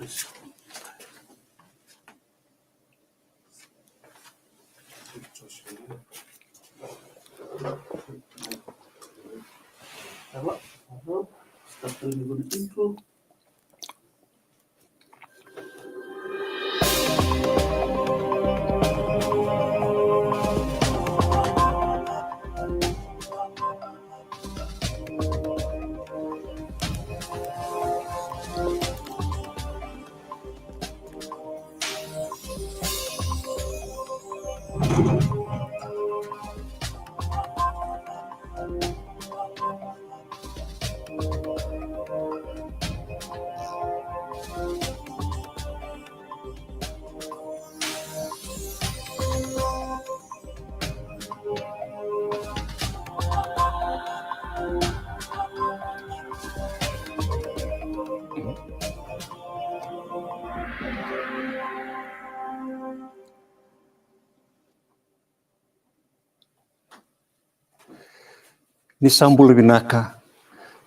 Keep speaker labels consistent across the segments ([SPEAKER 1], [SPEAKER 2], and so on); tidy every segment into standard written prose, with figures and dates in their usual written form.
[SPEAKER 1] Start the intro.
[SPEAKER 2] Ni sambul binaka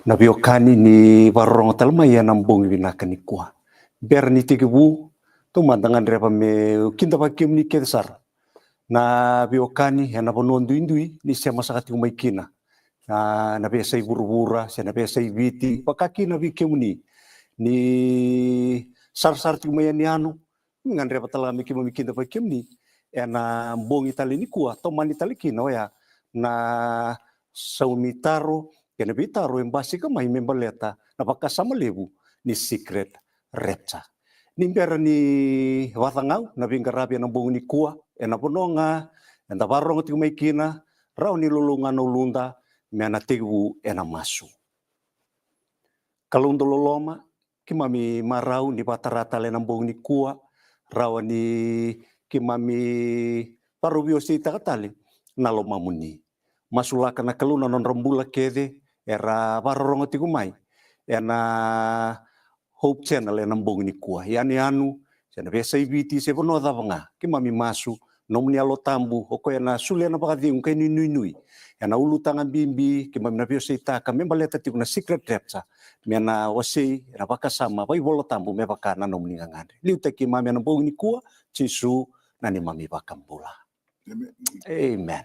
[SPEAKER 2] na biokani ni warong talma ya nambung binaka ni kuah. Ber ni tigibu tumandangan repa me kinda pakim ni kesar. Na biokani ya nabonondo indui ni sema sakati umaikina. Na biasa iburu-bura, na biasa ibiti, pakaki na bikim ni sar-sar ti umaya ni anu. Ngan repa talami kim kinda pakim ni na mbong itali ni kuah, toman itali kino ya na saumitaro kena bitaro yang basi ka mai membaleta na pakasama lebu ni secret repsa nimbera ni watangau na bingarabi na bungu ni kuah na pononga na barong ti maikina rau ni lulunga no lunda mena tegu na masu kalundo loloma kimami marau ni batarata le na bungu ni kuah rau ni kimami parubio sita katali na lomamuni masulaka na kaluna non rambula kede era barong ti kumai na Hope Channel na mbong ni kuah yani anu sana besa ibiti se bono da banga kimami masu nomni alo tambu hoko na sulia na pakadiung kai nui na ulu tangan bimbi kimami na biosa ita kami baleta ti kuna secret repsa mena wasi na pakasama bai bolo tambu me pakana nomni ngangande liu te kimami na mbong ni kuah cisu nani mami bakambula amen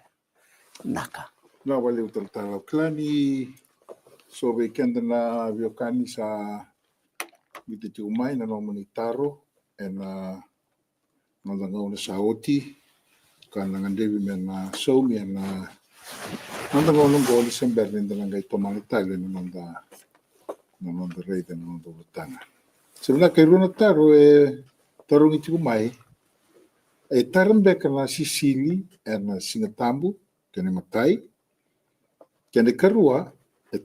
[SPEAKER 2] naka
[SPEAKER 3] na wale utantara klani so weekend na biokani sa biti umai na nomani taro na nandanga sa oti kana ngandevi mena so mi na nandanga ono go December nenda ngai tomani tale nanda rei dan nanda utanga sebenarnya kairuna taro taro ngiti umai tarambeka na Sisili na Singatambu kene matai kene karua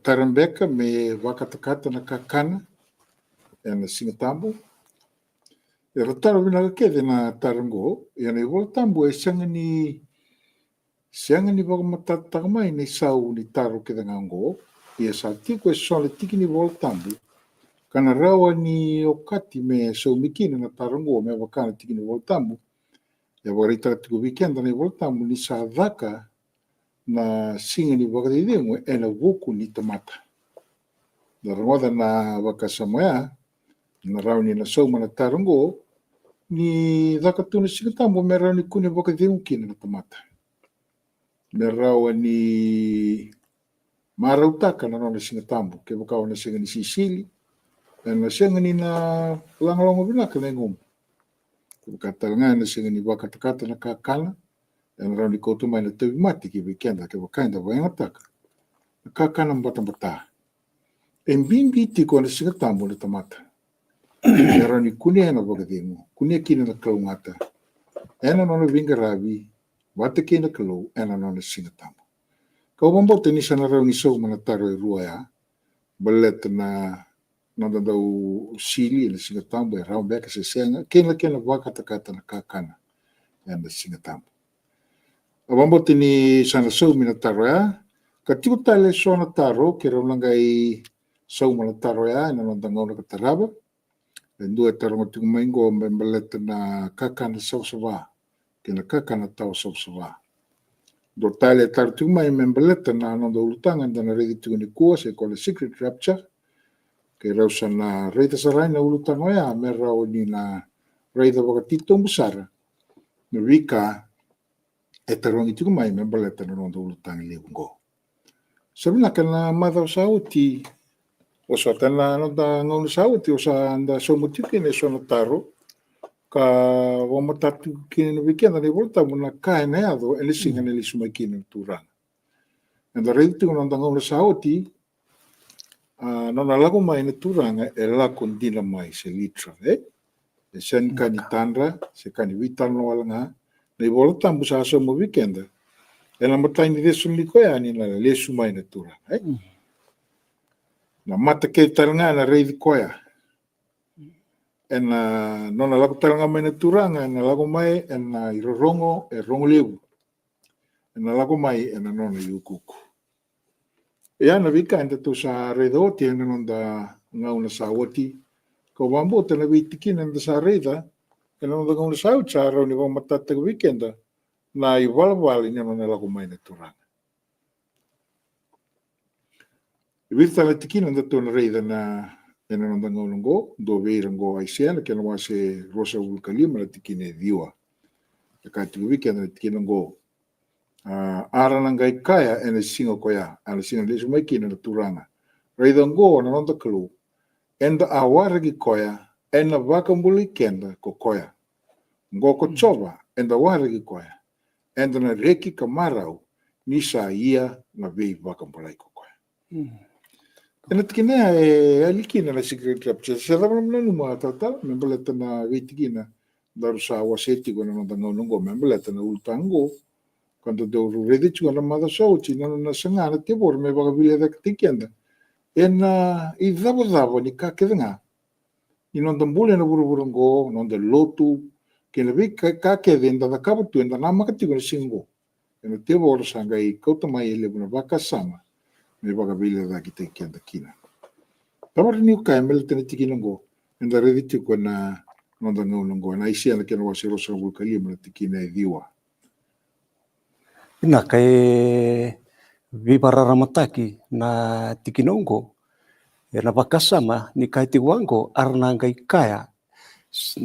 [SPEAKER 3] tarambeka me wakatakata na kakana na Singatambu rataro bina kede na tarango ne voltambu siangani bagamatata mai ne sau ni taro kede ngango sa tiko sole tiki ni voltambu kana rawa ni okati me so mikini na tarango me wakana tiki ni voltambu ya warita tiko weekend na voltambu ni sa vaka na singa ni wakadidengo na vuku ni tamata. Na rangoda na wakasamoya na rauni na soma na tarango ni wakatuna Singatambu me rauni kuni wakadidengo kina na tamata. Me rauni marautaka na rauni Singatambu ke wakawa na singa ni Sisili na singa ni na langalongo binaka na ngom. Wakatalanga na singa ni wakatakata na kakala en rauni koutu mai na tewi mati ki weekenda ke wakainda waingataka. Kakana mbata-mbata. En bimbi tiko na Singatambu na tamata. En rauni kunia na wakademu. Kunia kina na kaungata. Ena nona vingarabi. Wata kina kalau. Ena nona Singatambu. Kau mambote ni sana rauni sau manataro e rua ya. Balet na nanda dau Sili na Singatambu e raun beka se senga. Kena wakatakata na kakana. Ena Singatambu. Abambo tini sana sau mina taro ya, katiku tale sona taro, kira ulangai sau mana taro ya, ina nandangau na kataraba, dan dua taro ngatiku maingo membaleta na kakana sau sawa, kina kakana tau sau sawa. Do tale taro tiku mai membaleta na nanda ulutangan dan regi tiku ni kuah, se kole secret rapture, ke rau sana reita sarai na ulu tango ya me rau ni na reita wakatito besar na wika e tarongi tuku mai me baleta na ronda ulu tangi leungo. Sabina kana madau sauti o sa tana nonda ngonu sauti o sa anda somutiki ne sono taro ka wamatatu kini no weekend ne volta muna kai na ado ele singa ne lisuma kini turanga. Anda reita nonda ngonu sauti nona lago mai na turanga e la kondina mai se litra e sen kani tandra se kani vital no alanga nei volta mbusa so mo weekend e na matai ni desu liko ya ni na lesu mai na turanga na mata ke taranga na reidi koya e na nona lago taranga mai na turanga na lago mai e na irorongo e rongo levu e na lago mai e na nona yukuku. E ana vika enda to sa redo te na nonda ngauna sa wati ko wambo te na vitiki na sa reda e na nonda ngauna sa ucha ro ni wa matata weekend na I walwal ina na lago mai na turanga. Virta la tiki na to na reda na e na nonda ngauna go do veirango ai se na ke na wa se rosa vulkalima la tiki ne diwa. E ka tiki weekend na tiki na go aranangai kaya ena singa koya ana singa lesu mai kina na turanga reida ngo na nonda kalu enda awaragi koya ena wakambuli kenda ko koya ngo ko chova enda waragi koya enda na reki kamarau nisa ia na vei wakambulai ko koya ena tikina alikina na secret rapture se dava na numa tata membeleta na veitikina daru sa waseti ko na nonda ngo membeleta na ultango quando devo vedere una mada sauti non sangana te vor me vaga vile da tikenda en I davo ni ka kedanga I non dambule na buru ngo non de lotu ke le vi ka kedenda da kabu tu enda na makati ko singo en te vor sanga I kota mai ele buna vaka sama me vaga vile da tikenda kina tamar ni ka emel te tikina ngo enda rediti ko na non da ngo na isia na ke no wasiro sa vulkali me tikina diwa.
[SPEAKER 2] Ina kai vipararamataki na tikinongo e na wakasama ni kai tiwango arnangai kaya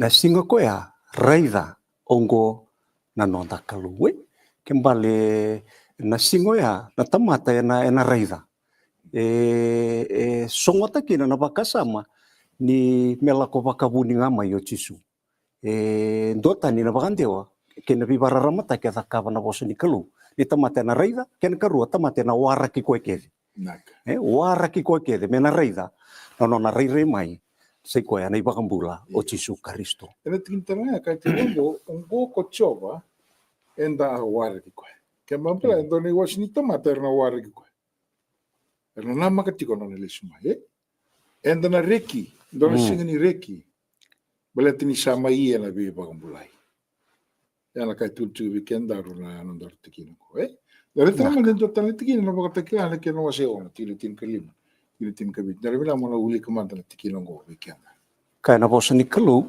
[SPEAKER 2] na singa koya reida ongo na nonda kaluwe kembali na singo ya na tamata na reida songotaki na wakasama ni melako wakabuni ngama yo chisu ndota ni na wakandewa kena vipararamataki atakava na boso ni kalu ni tamate na reida ken karua tamate na waraki koe kede waraki koe kede me na reida no na reire mai sei koe ana ibakambula o Jesu Kristo
[SPEAKER 3] ena tikintanga ka te ngo ko chova enda waraki koe ke mambla endo ni wasni tamate na waraki koe erna nama ka tiko na lesu mai enda na reki ndo singa ni reki beletini sama ia na bi bakambulai yana kai tutu weekend daru na nondor tikino ko dari tama dentro tan tikino no bakata kila ke no wase on tilo tin kelima tilo tin kabit dari bila mona uli kamanta tikino go weekend
[SPEAKER 2] kai na bosa ni kalu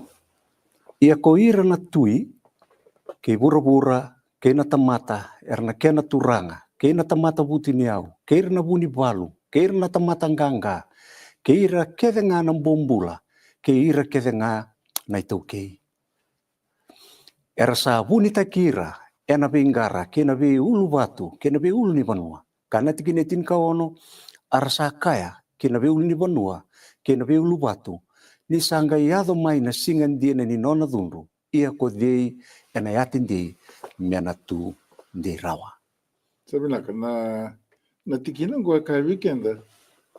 [SPEAKER 2] ia ko ira na tui ke bura ke na tamata erna ke na turanga ke na tamata buti ni au ke ira na buni balu ke ira na tamata nganga ke ira ke denga na bombula ke ira ke denga na itokei era sa buni takira ena bingara kena be ulu batu kena be ulu ni banua kana tikine tin kaono arsa kaya kena be ulu ni banua kena be ulu batu ni sanga yado mai na singan dia ni nona dundu ia ko dei ena yatin dei mena tu de rawa
[SPEAKER 3] sabina kana na tikina go ka weekend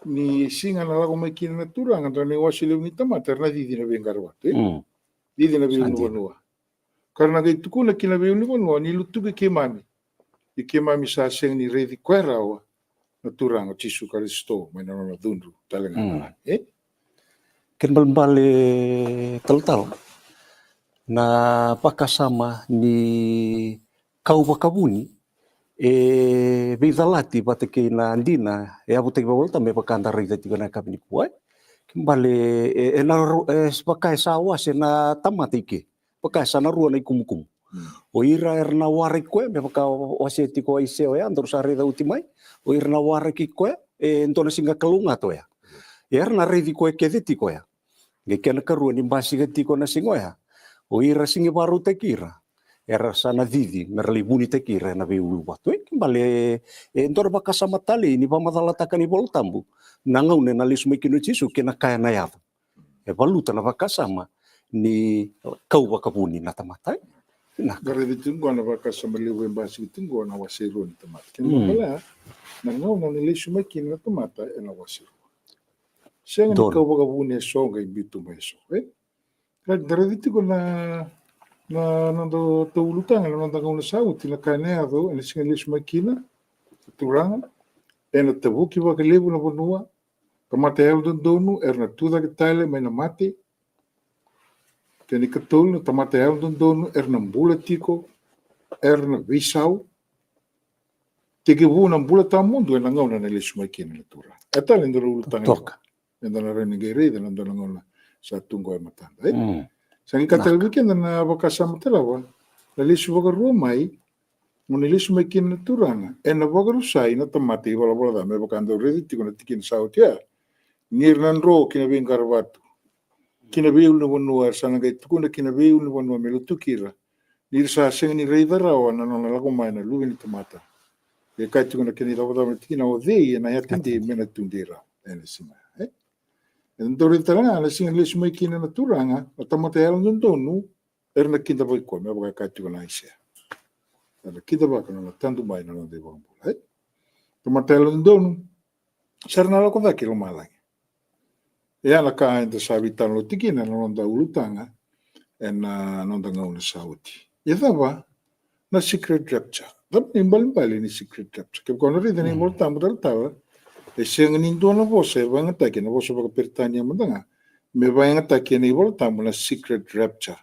[SPEAKER 3] ni singa na lago mai kina turanga ni wasile ni tamata na di na bingara wate di na be ulu banua karena kai tukuna kina be ulu banua ni lutuke ke mami sa seng ni redi kwera wa na turanga Jesu Kristo mai na dundu talenga
[SPEAKER 2] ken bale tal na pakasama ni kaubakabuni vidalati bateke na andina abuteke volta me pakanda rida tigana kabni kuai kembali na pakai sawa na tamatike pakai sana rua na ikumukum o ira erna wari koe me paka waseti ko ise o ya andor sare da utimai o irna wari ki koe entona singa kalunga to ya na revi ko ke tiko ya nge ke na karu ni basi ke tiko na singoya o ira singe baru te kira era sana vivi merli buni te kira na be ulu watu bale ndor bakasama tali ni pamadala takani voltambu nangau ne na lisu mekino jisu ke na kaya na yava valuta na bakasama ni kau bakabuni na tamatai
[SPEAKER 3] Gare tungo na bakasama lewe basi tungo na wasero ni tamata kini pala nangau na nilishu mekino na tamata na wasero senga ni kau bakabuni songa ibitu meso gare tungo na nando taulutanga na nando ngau na sauti na kanea do na singa lisu mekina turanga na tabuki bakalevu na bonua tamata el donu na tuda ke tale mai na mate Keni katul na tamata el donu na mbula tiko na visau tiki vu na mbula ta mundu na ngau na lisu mekina na tura atale ndoro ulutanga
[SPEAKER 2] toka
[SPEAKER 3] na renegere na ndo ngau na sa tungo e matanda Sangi katal weekend na bakasama talawa na lisu bagaru mai Muna lisu mekina na turanga na bagaru sai na tamati wala da me bakando rediti ko na tikin sautia nirnan ro kina bin karwatu kina beul na wanua sana gai tukuna kina beul na wanua melo tukira nir sa senga ni reidara wa na na lago mai na luwi ni tamata e kai tukuna kina rawa da tikina o dei na yatindi mena tundira ene sima Ndore taranga na singa lisu mekina na turanga na tamata el ndonu na kinda boy ko me ba kai tukuna isia na kinda ba kana tandu mai na de bombo tamata el ndonu sarna la ko da kilo malangi na ka ainda sabitan lo tikina na nonda ulutanga na nonda ngau na sauti dava na secret rapture dap nimbal ni secret rapture ke kono ri ni molta mudal tawa senga ni ndona voce vanga ta ke na voce ba pertania mandanga me vanga ta ke ni volta na secret rapture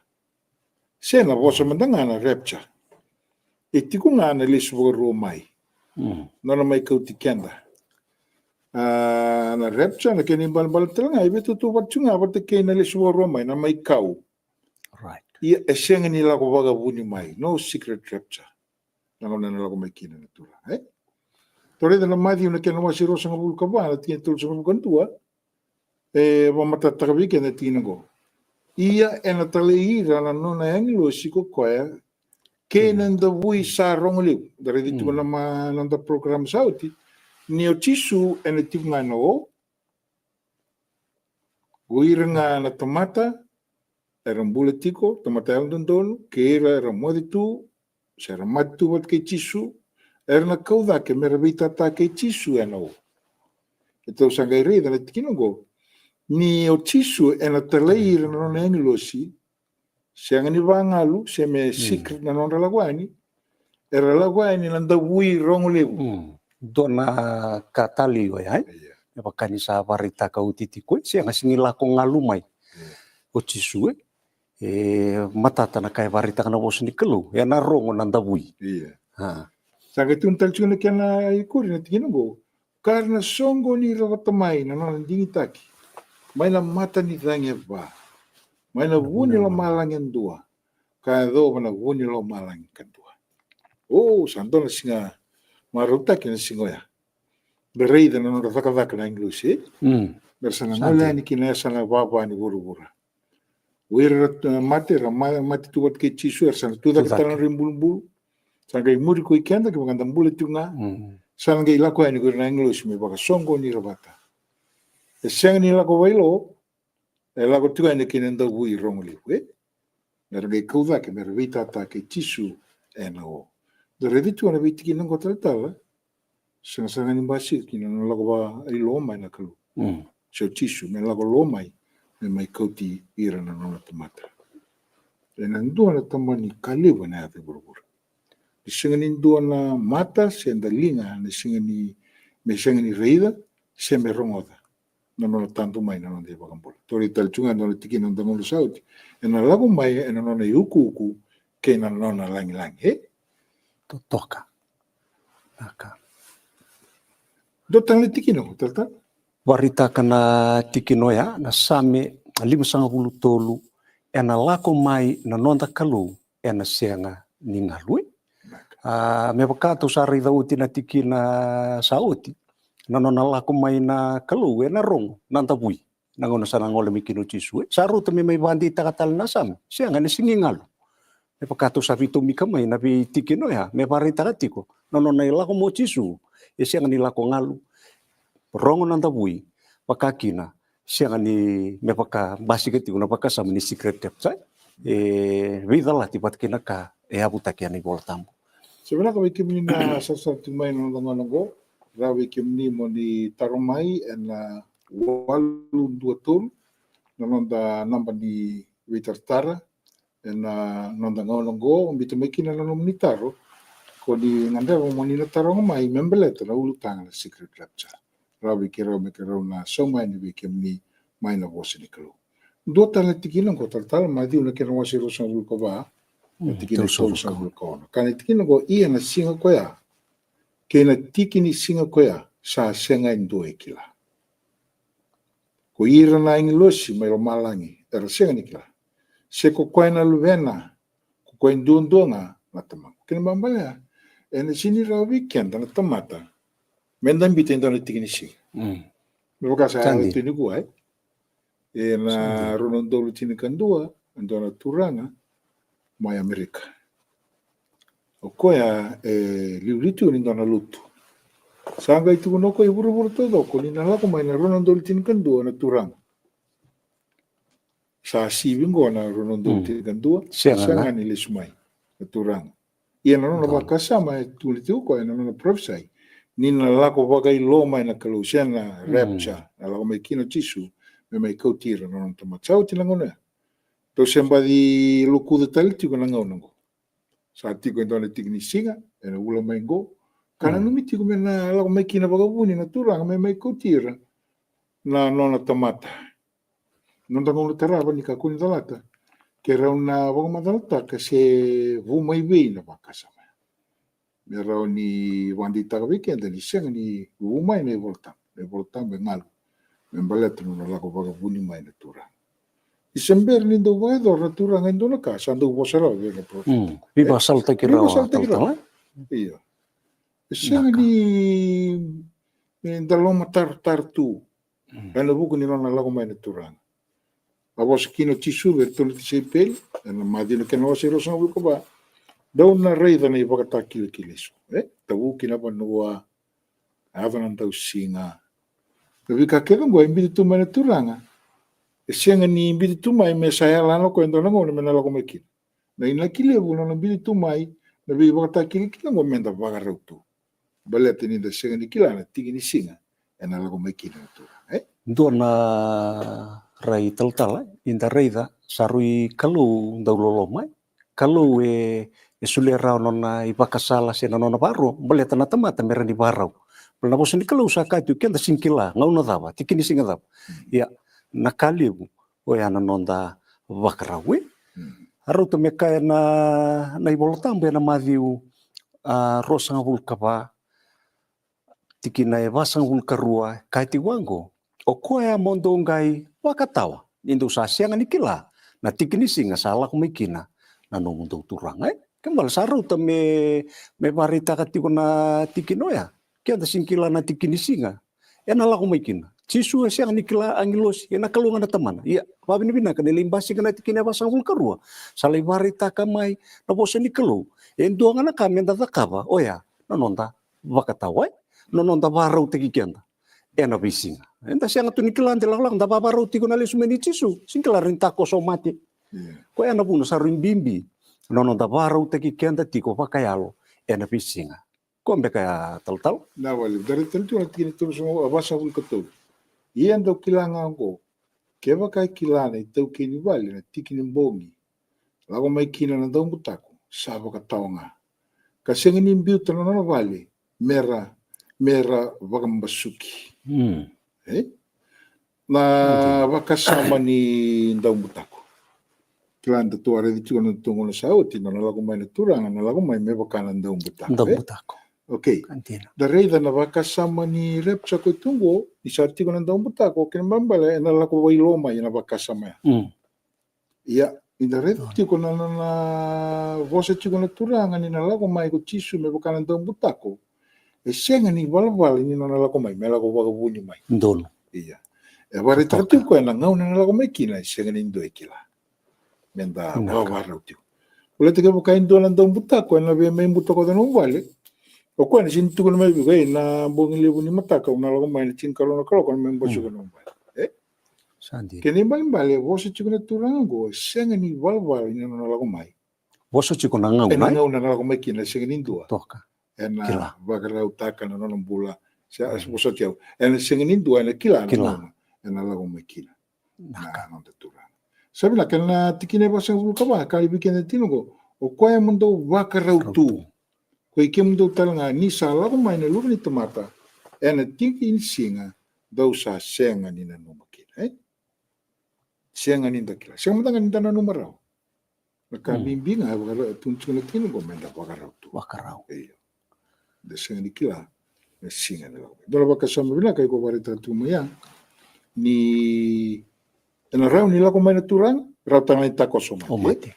[SPEAKER 3] se na voce mandanga na rapture tikunga na lisu ro mai na mai kauti kenda na rapture na kini bal telanga ibe tu wachunga wate ke na lisu ro mai na mai kau
[SPEAKER 2] right
[SPEAKER 3] senga ni la ko vagabuni mai no secret rapture na ngona na la ko mai kina na tura Tore na madi una ke no wasiro sanga bulka ba ti tul sanga kantua wa mata tabi ke na tingo ia na taleira na nona anglo siko koya ke nanda vui sa rongli dare ditu na ma nanda program sauti ni o tisu na tinga no guiranga na tomata era mbuletiko tomata ndon ke era moditu sera matu wat ke tisu na kauda ke meravita ta ke tisu no então sangai re da tikingo ni o tisu na taleira no englosi senga ni vangalu se me secret na non laguani era laguani nanda vui rongole
[SPEAKER 2] dona katali ya e bakani sa varita ka utiti ko senga singila ko ngalumai o tisu matata na kai varita kana bosni kelu na rongo nanda vui Sanga tuntal chuna kena ikuri na tikingo karna songo ni rawatamai na non dingitaki mai na mata ni dange ba mai na vuni lo malangen dua ka do na vuni lo malangen dua sandona singa maruta kena singoya berei da non rakavaka na inglusi bersana ngola ni kina sana baba ni guru-guru wira mate tuat ke chisu ersana tuda ketana rimbul Sanga muri ko ikenda ke maganda mbule tunga sanga ila ko ani gurna English me baka songo ni rabata sanga ni la ko bailo la ko tuga ni kinenda vui rongli merge kauda ke mervita ta ke tisu eno de revitu na viti kinengo tratala sanga ni basi kinengo la ko ba ilo mai na kalu so tisu me la ko lo mai me mai kauti ira na no tomata ndo na tamani kalewa na ate buruburu Singani dua na mata se ndalinga na singani reida se me rongoda no no tanto mai na de bagambol tori tal chunga no tiki no ngolo sauti na lago mai na no yuku ke na no na lang toka aka
[SPEAKER 3] do tan tiki no tata
[SPEAKER 2] warita kana tiki no ya na same 5 tolu na lako mai na nonda kalu na senga ni ngalui me wakato sa rida uti na tiki na sauti nanona lako mai na kalu na rongo nantabui nangono sana ngole mikino chisu sa ruta me mai bandi takatal nasam sianga ne singingalo me pakato sa vito mikamai na vi tikino ya me pari takatiko nanona lako mo chisu sianga ni lako ngalu rongo nantabui pakakina sianga ni me paka basiketi una paka sa ni secret tap sai vida lah tipat kina ka abutakia ni voltambo
[SPEAKER 3] sebenarnya kami kini na sasatu mai no ngo rawi kini mo ni taromai na walu dua tum nonda namba di witartara na nonda ngo mbito mekina no minitaro ko di nganda mo ni taromai membelet na ulu tang secret capture rawi kero na somai ni kini mai na vosi ni kalo dua tala tikina ko tartala mai di una kero wasi rosa ko ba tikina so sa ko kan tikina ko ia na singa ko ya kena tikini singa ko ya sa senga ndo ekila ko ira na ingilosi mai malangi era senga nikila se ko na luvena ko ndondonga na tamang kena mambala ene sini ra weekend na tamata mendan bitendo na tikini si me ka sa tu ni ko ai na ronondo lutini kandua ndona turanga mai Amerika. O koia liulitu ni ndona lutu. Sanga itu no ko iburu todo ko ni nala ko mai na ronondo lutini kandua na turanga. Sa sibingo na ronondo lutini kandua sanga ni lesmai na turanga. Ia na no bakasa mai tulitu ko na no profesai. Ni nala ko bagai loma na kalusena rapture na la mai kino chisu me mai kautira no tamachau tinangona. To semba di luku de taliti ko nango. Sa tiko ndona tikni singa ena ula mai go. Kana numiti ko mena la mai kina bagabuni na turanga mai kautira na nona tamata. Nonda ngono taraba ni kakuni talata. Kera una bagamadalata kasi vumai vei na bakasama. Mera ni wandi weekend ni senga ni vumai na voltam bengalu. Membalet no la ko bagabuni mai na turanga. Isember ni do vai do natura ngendo na casa ando bosara vega pro.
[SPEAKER 2] Viva salta que rawa tal.
[SPEAKER 3] Iya. Senga ni ndaloma tartu. Ana buku ni na lago mai natura. Avos kino tisu vertol tisepel na madino que no se rosa ko ba. Dau na reida ni baka kileso. Tabu kina ba noa avanan tau singa. Vika kega ngo imbi tu mai natura. Sianga ni mbili tumai me saya lano ko endo nango me nala ko meki. Na ina kile bu na mbili tumai na bi bakata kile kile ngo menda baga rautu. Balete ni da sianga ni kila na tigi ni singa ena la ko meki na tu.
[SPEAKER 2] Ndo na rai tal inda reida sarui kalu ndaulolo mai. Kalu sule rao nona ibakasala se nona baro baleta na tamata merani barau. Bala bosa ni kalu saka tu kenda singkila ngauna dava tikini singa dava. Ya nakaliu o yana nonda wakarawe aruto meka na iboltambe na madiu rosanga vulkava tikina vasanga vulkarua kaiti wango o koya mondo ngai wakatawa indo sasianga nikila na tikini singa sala kumikina na no mundo turanga kembal saruto me marita katiko na tikinoya kianda singkila na tikini singa ena la kumikina Cisu siang nikila angilos ena kalungan na taman. Iya, babin bina kan limbasi kana tikina basang vulkarua. Salai barita kamai na bosa nikelo. Endo ngana kami nda takava. Oya, nononda wakatawai, nononda barau tikikenda. Ena bisinga. Enda siang tu nikila ande lang da barau tikuna le sumeni cisu. Singkala rinta ko somati. Ko ena puna sarin bimbi. Nononda barau tikikenda tiko pakayalo. Ena bisinga. Kombe kaya tal.
[SPEAKER 3] Na wali dari tentu tikini tu semua abasa vulkatul. Ia ndo kilanga ngo keva kai kilana itau kini vale na tikini mbongi lago mai kina na dau butaku sabo ka taonga kasenga ni mbiuta na vale mera vakambasuki na vakasama ni dau butaku kilanda tu are di tu na tungo na sauti na lago mai na turanga na lago mai me vakana dau butaku Okay. Da reida na vakasama ni repsa ko tungo ni sarti ko nandang buta ko kin mambala na la ko wailoma ina vakasama. Ya, ida reida ti ko na vosa ti ko na turanga ni na la ko mai ko chisu me vakana nandang buta ko. e senga ni wala ni nona lako mai, mela ko waka buni mai.
[SPEAKER 2] Ndolo.
[SPEAKER 3] Iya. E wari tatu ko na ngau na lako mai kina, senga ni ndo e kila. Menda wawara utiu. Ule te kepo kain dolan tau buta ko na be mai buta ko tanu wale. O ko na sin tu ko mai bigai na bongi lebu ni mata ko na lako mai na chin kalo na kalo ko mai bosu ko na wale.
[SPEAKER 2] Sandi.
[SPEAKER 3] Ke ni mai bale wo se tu na turango senga ni wala ni nona lako mai.
[SPEAKER 2] Woso chiko na ngau
[SPEAKER 3] E na
[SPEAKER 2] nai.
[SPEAKER 3] ngau na lako mai kina senga ni ndua.
[SPEAKER 2] Toka.
[SPEAKER 3] Ena wakarau taka na nona bula. Sia boso tiau. Ena senga ni ndua ena kila na ena lako mai kina. Na nona turango. Sabi na kena tikine basa vulka ba kali bikene tinogo o koe mundo wakarau tu ko ike mundo talanga ni sa lago mai na lura ni tomata ena tiki in singa dau sa senga ni na numakila senga ni ndakila senga mutanga ni dana numarau na kamimbinga wakarau tunchuna tinogo menda wakarau tu
[SPEAKER 2] Wakarau.
[SPEAKER 3] iyo de senga ni kila na singa ni lago dola wakasama bila kai ko warita tumaya ni ena rau ni lago mai na turanga rau tanga ni tako somati.
[SPEAKER 2] Omati.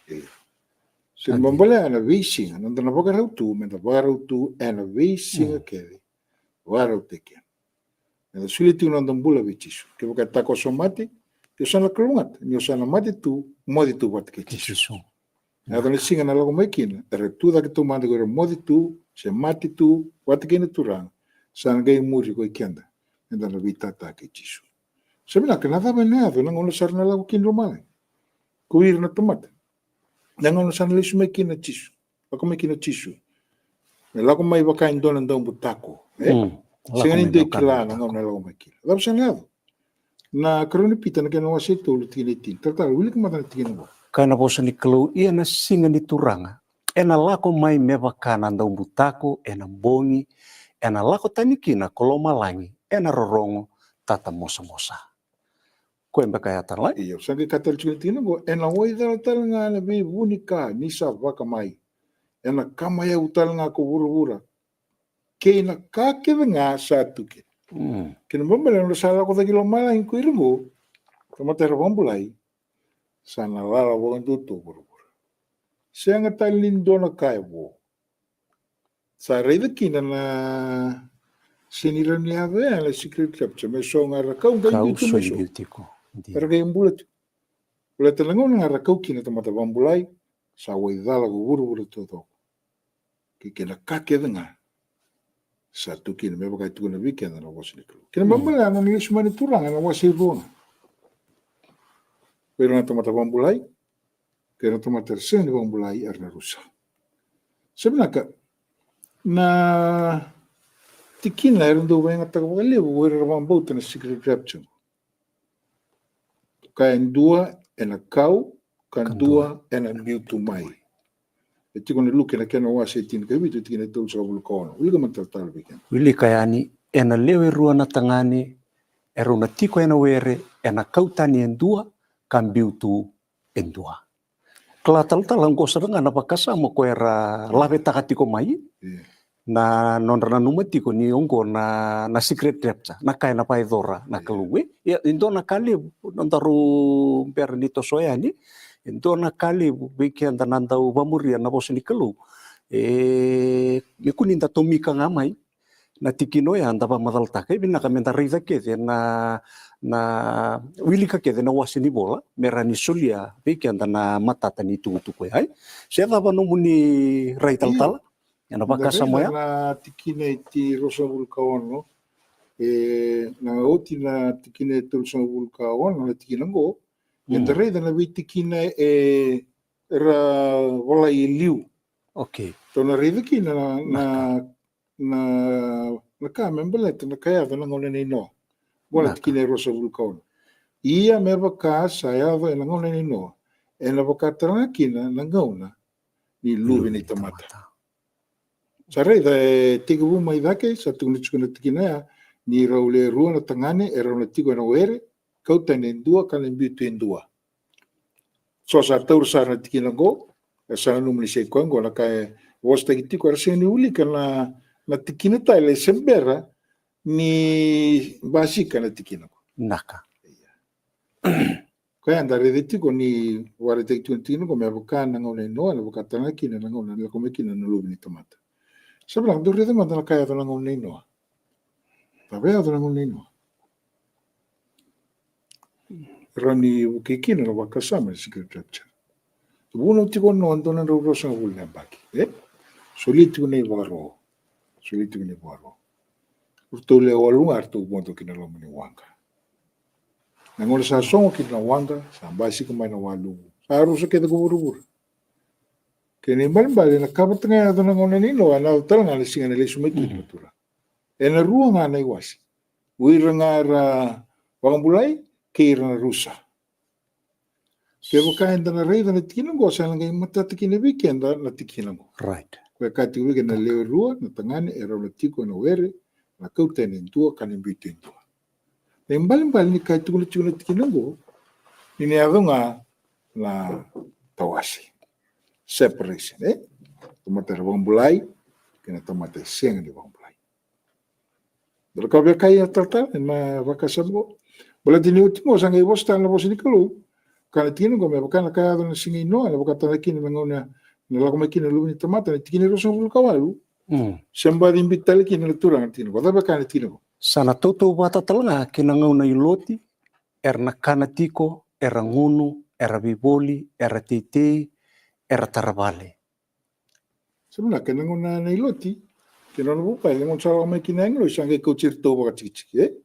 [SPEAKER 3] So mambole ana weesinga, nanda na wakarau tu, menda wakarau tu, ana weesinga kere, warau teke. Nanda suli tu nanda mbula wichisu. Ke waka tako somati, yo sana kalungat, yo sana mati tu, modi tu wat ke chisu.
[SPEAKER 2] Chisu.
[SPEAKER 3] Nanda na singa na lago maikina, ere tu dake tu mandi gore modi tu, se mati tu, wat ke ni turang, sana gai muri ko ikianda, nanda na witata ke chisu. Sabina ke nada benado, nanga ona sarna lago kinro male. Kuir na tomate. Nanga ona sarna lesu maikina chisu. Ako maikina chisu. Lago mai waka indona ndong butako. Singa ni de kila nanga ona lago maikina. Lago sanado. Na karuni pita na kena wasi tolu tikini tin. Tata wili kumata na tikini wa.
[SPEAKER 2] Kana bosa ni kalau ia na singa ni turanga. Ena lako mai meva kana ndau butako, ena bongi, ena lako tanikina koloma langi, ena rorongo, tata mosa-mosa. Koe mbeka ya tarlai?
[SPEAKER 3] Iyo, sangi katal tikini tikini wa. Ena wai dala nga na vi wunika nisa waka mai. Ena kama ya utala nga ko wura-wura. Kei na kakewe nga sa tuke. Kena mbambala na sala ko takilo mala in kuiringo. Kamatera bambulai. Sana lala walang tuto wura-wura. Siya nga talindo na kaya wo. Sa reida kina na sinira niya ba la secret capture. May so nga rakaw.
[SPEAKER 2] Kau soy beauty ko.
[SPEAKER 3] Pero kaya yung bulat. Bulat lang nga rakaw kina tamata bambulai. Sa waidala ko wura-wura tuto. Kina kakeda nga. Sa tukina may bakay tukina weekend na wasi ni kalo. Kina bambala na nilis maniturang na wasi ruang. Pero na tamata bambulai. Kaya na tamata resen ni bambulai ar na rusa. Sabi na ka, na tikina eron do ba yung atagawaliw, wala ramang bauta na secret capture. Kaya dua ena kau, kan dua ena miutumai. Iti ko niluki na kena wasi itin ka wito, iti kina ito sa kabulukawan. Wili ka magtatalo bikin.
[SPEAKER 2] Wili kayani, ena lewe rua na tangani, ero na tiko ena were, ena kautani endua, kan biutu endua. Kalatal-talang ko saranga napakasama ko era lawe takatiko mai, na nondra na numatiko ni ongo na secret repsa, na kaya na paidora, na kaluwe. Ya, indo na kali, nontaru per nito soyani, indo na kali, wiki anda nandau bamuria na bosi ni kalu. Mikuninda tomika ngamai, na tikinoya anda pa madaltake, bina kamenta rida kede na wili ka kede na wasi ni bola, merani sulia, wiki anda na matata ni tuku ai. Siya daba numuni raital-tala. Ano pa kasama ya?
[SPEAKER 3] Na tikina iti rosa vulkaon no. Na oti na tikina iti rosa vulkaon na tikina go. Yung taray na tikina era wala iliw.
[SPEAKER 2] Okay.
[SPEAKER 3] So na rin kina na kamembalet na kaya na ngona nino. Wala tikina rosa vulkaon. Iya meba ka saya na ngona nino. Na bakatara kina na ngona ni lubi ni tamata. Sarai da tiga bu mai dake sa tu nitsu na tikina ya ni raule rua na tangane era na tiga na were kau tane dua kalen bitu endua. So sa taur sa na tikina go sa numli se kongo na kai wosta kitiko era seni uli kana na tikina tale sembera ni basika na tikina go.
[SPEAKER 2] Naka.
[SPEAKER 3] Kaya andare de tiko ni ware tikina go me avukana ngone no na vukatana kina ngone la komekina no lubi ni tomata. Sa bilang, doon rin naman na kaya ito lang unay no. Tapi ito lang unay no. Rani ukikina na wakasama secret rapture. Tubuno tiko no ando na ro sa ulan baki. Solito ko na ibaro. Solito ko na ibaro. Urtule walunga artu bonto kinalo mani wanga. Nangola sa songo kina wanga, sa basi ko may na walu. Sa aro sa kita kubur-bur. Kini bali na kapat nga ito na ngona nino, ana tal nga lisinga na lisu may kitura. E na ruwa nga na iwasi. Uira nga ra wangambulay, kira na rusa. Kaya kain na rei na tikinang ko, sa lang ngayon matatikin na weekend na tikinang ko.
[SPEAKER 2] Right.
[SPEAKER 3] Kaya kati weekend na leo ruwa, na tangani, eraw na tiko na were, na kautan ng tua, kanin bitin tua. Na yung bali ni kahit tukul na tikinang ko, niniyado nga na tawasi. Separation, Tumatay rawang bulay, kina tumatay siyang di wang bulay. Dalo ka ba kaya tal na vakasab ko. Bala diniuti mo sa ngay bosta na bosi ni kalu. Kana tino ko may baka kaya do na singi no, na baka talakin na ngona na lago may kinalu ni tomata, na tikini ro sa kawalu. Siyamba din bitali kinalaturang tino ko. Daba kana tino ko.
[SPEAKER 2] Sana toto bata talanga kinangaw na yuloti, erna kanatiko, era ngunu, era biboli, era titei, era tarabale.
[SPEAKER 3] Sebenarnya kena nguna na iloti, kena lupa yang salah may kinanglo sangay ko cirto baka ciki-ciki,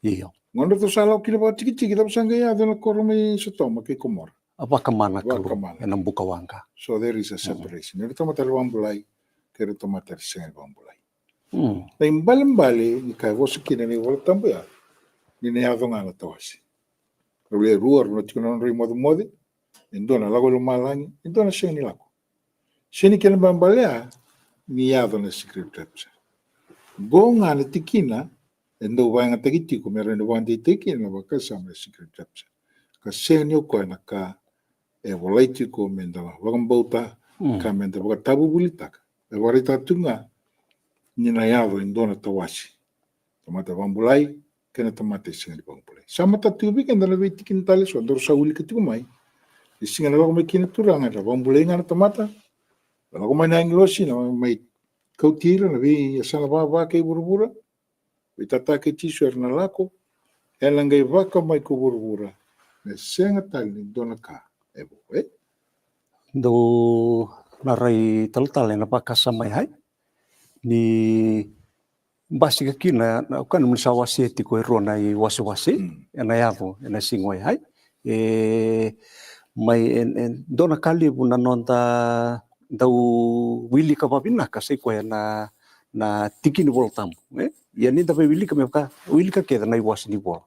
[SPEAKER 2] Iyo.
[SPEAKER 3] Ngono to salah kila baka ciki-ciki tapos sangay ada na koro may sotoma kay komor.
[SPEAKER 2] Apa kemana kalau
[SPEAKER 3] Kamana.
[SPEAKER 2] enam buka wangka.
[SPEAKER 3] So there is a separation. Ito matar wambulay, kaya ito matar sangay wambulay.
[SPEAKER 2] Hmm.
[SPEAKER 3] Na imbali-mbali, ni kaya wasa kina ni wala tambo ya, ni niyado nga na tawasi. Kabili ruar, no tiko na rin modo-modi, indo na lago lumalangi, indo na siya nilako. Sini kena bambalea niyado na secret rapture. Go nga na tikina, endo ba nga tagitiko, meron na wandi tikina na wakasama na secret rapture. Kasi niyo ko na ka walaitiko mendala, wakang bauta, ka menda waka tabu bulitaka. Warita tunga, ninayado endo na tawasi. Tamata bambulay, kena tamata singa di bambulay. Sama tatubi kenda na tikin tali so, andor sa uli katikumay. Isinga na wako may kinaturang, bambulay nga na tamata. Kalau kau main Anglosi, nama mai kau tira, nabi asal apa kay buru-bura, itata kay tisu na lako, elangay vaka mai ko buru-bura, na senga tali dona ka, ebo,
[SPEAKER 2] Do narai tal-tal na pakasamay hay. Ni basi kina kan msawasi etiko rona i wasi-wasi, na yavo, na singway hay. May dona kali buna nonta daw wili ka papina kasi ko na tikin bol tam yani da wili ka meka wili ka keda na iwas ni bol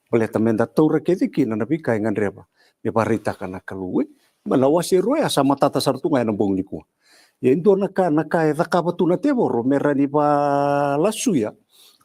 [SPEAKER 2] boleh tamenda toura kedi kina na bika ngan reba me parita kana kaluwe malawasi roya sama tata sartunga na bong niku ya indo na ka da ka batuna teboro merani pa lasuya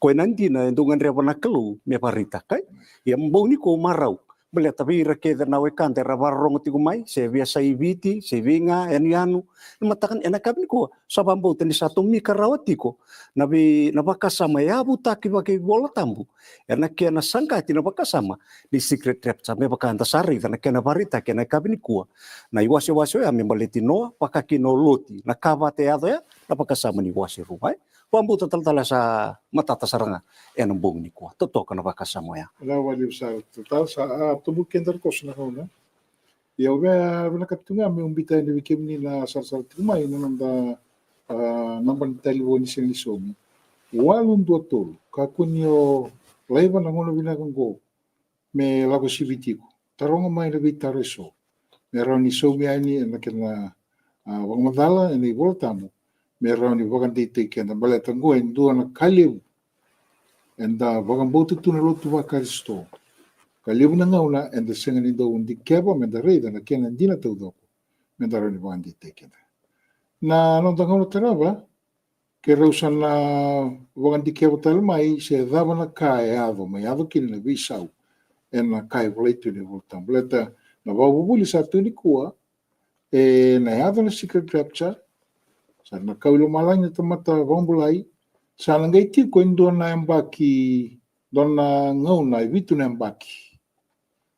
[SPEAKER 2] ko nanti na indo ngan reba na kalu me parita kai ya bong niku marau boleh tapi rakeda na wekan tera barong tigumay se biasa ibiti se vinga enianu matakan enakabni ko sabambo tani satu mika rawati ko nabi nabakasama ya butaki bagi bola tambu enakia na sangka tina bakasama di secret trap same bakanta sari tana kena barita kena kabni ko na iwase wase ya membaleti no pakakino loti na kavate ado ya nabakasama ni wase rumai pambu total sa matata saranga enambong ni ko toto kana bakasama ya
[SPEAKER 3] Lawa di sa total sa tubuh kender kos na kau na. Ya uga nakatunga may umbita ni wikim ni na sar-sar tumay na nanda namban telefon ni somi. Walun doutor kakunyo laiva na ngono binakang go me lago sivitiko. Tarong may nabita reso. Meron ni somi ani na kena wang madala ni voltamo. Meron ni wakan titik na baletang go endo na kaliw. Enda wakan botu tunalo tuwa karisto. Kaliw na ngauna enda sengan indo undi keba menda reda na kena dina taudoko. Menda ron ni wakan titik na nong tangaw na taraba kaya usan na wakan tiket talmai se dava na kaya ado may ado kin na bisaw en na kaya wala ito ni voltam bleta na wabubuli sa ito ni kuwa na ado na secret rapture sa na kaulo malang na tamata wambulay sa nangay ti ko indo na embaki don na ngaw na ibitu na embaki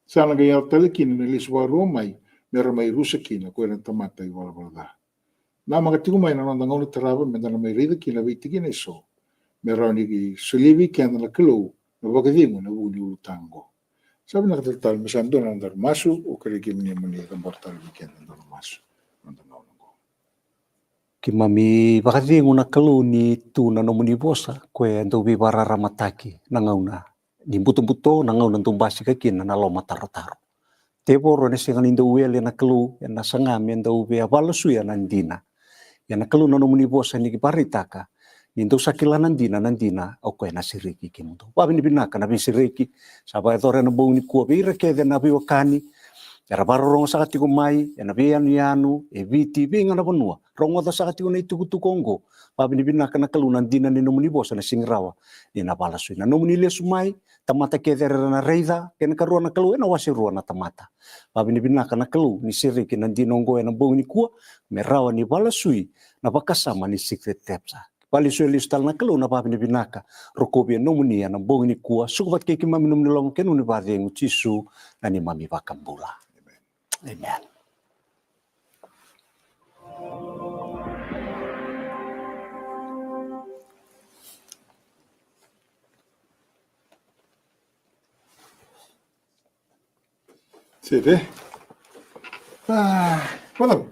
[SPEAKER 3] sa nangay talikin na liswa romay meron may rusakin na kuya na tamata wala Na mga tiku mai na nanda ngau tarava me dana mai rida ki na vei tiki nei so. Me rau ni ki sulivi ki anda na kilo na wakadhimu na uli ulu tango. Sabi na katatal misando na andar masu o kare ki mini mani kambartal weekend andar masu. Nanda ngau nango.
[SPEAKER 2] Ki mami wakadhingu na kalu ni tu na nomuni bosa koe ando bi warara mataki na ngauna. Ni buto-buto na ngauna tumbasi kakina na loma taro-taro. Teboro na singa nindo uele na kalu na sangam ando bi avalasu ya nandina. Ya na kalu na nomuni bosa ni ki paritaka. Nindo sakila nandina o koe na siriki ki mundo. Wabi ni binaka na bisiriki. Saba e tore na bau ni kua bira kede na biwa kani. Era baro rongo sakati ko mai, na be anu, e viti, be ngana banua. Rongo da sakati ko na itukutu kongo. Wabi ni binaka na kalu nandina ni nomuni bosa na singrawa. Ni na bala sui. Na nomuni lesu mai, tamata kede na reida, kena karua na kalu, na wasi rua na tamata. Wabi ni binaka na kalu, ni siriki nandina ongo na bau ni kua, me rawa ni bala sui, na bakasama ni secret tepsa. Pali sui listal na kalu na wabi ni binaka, rokobi no muni na bau ni kua, sukubat keki mami nomuni long kenu ni wadi ngu tisu, na ni mami wakambula. Amen.
[SPEAKER 3] Se ve? Walau.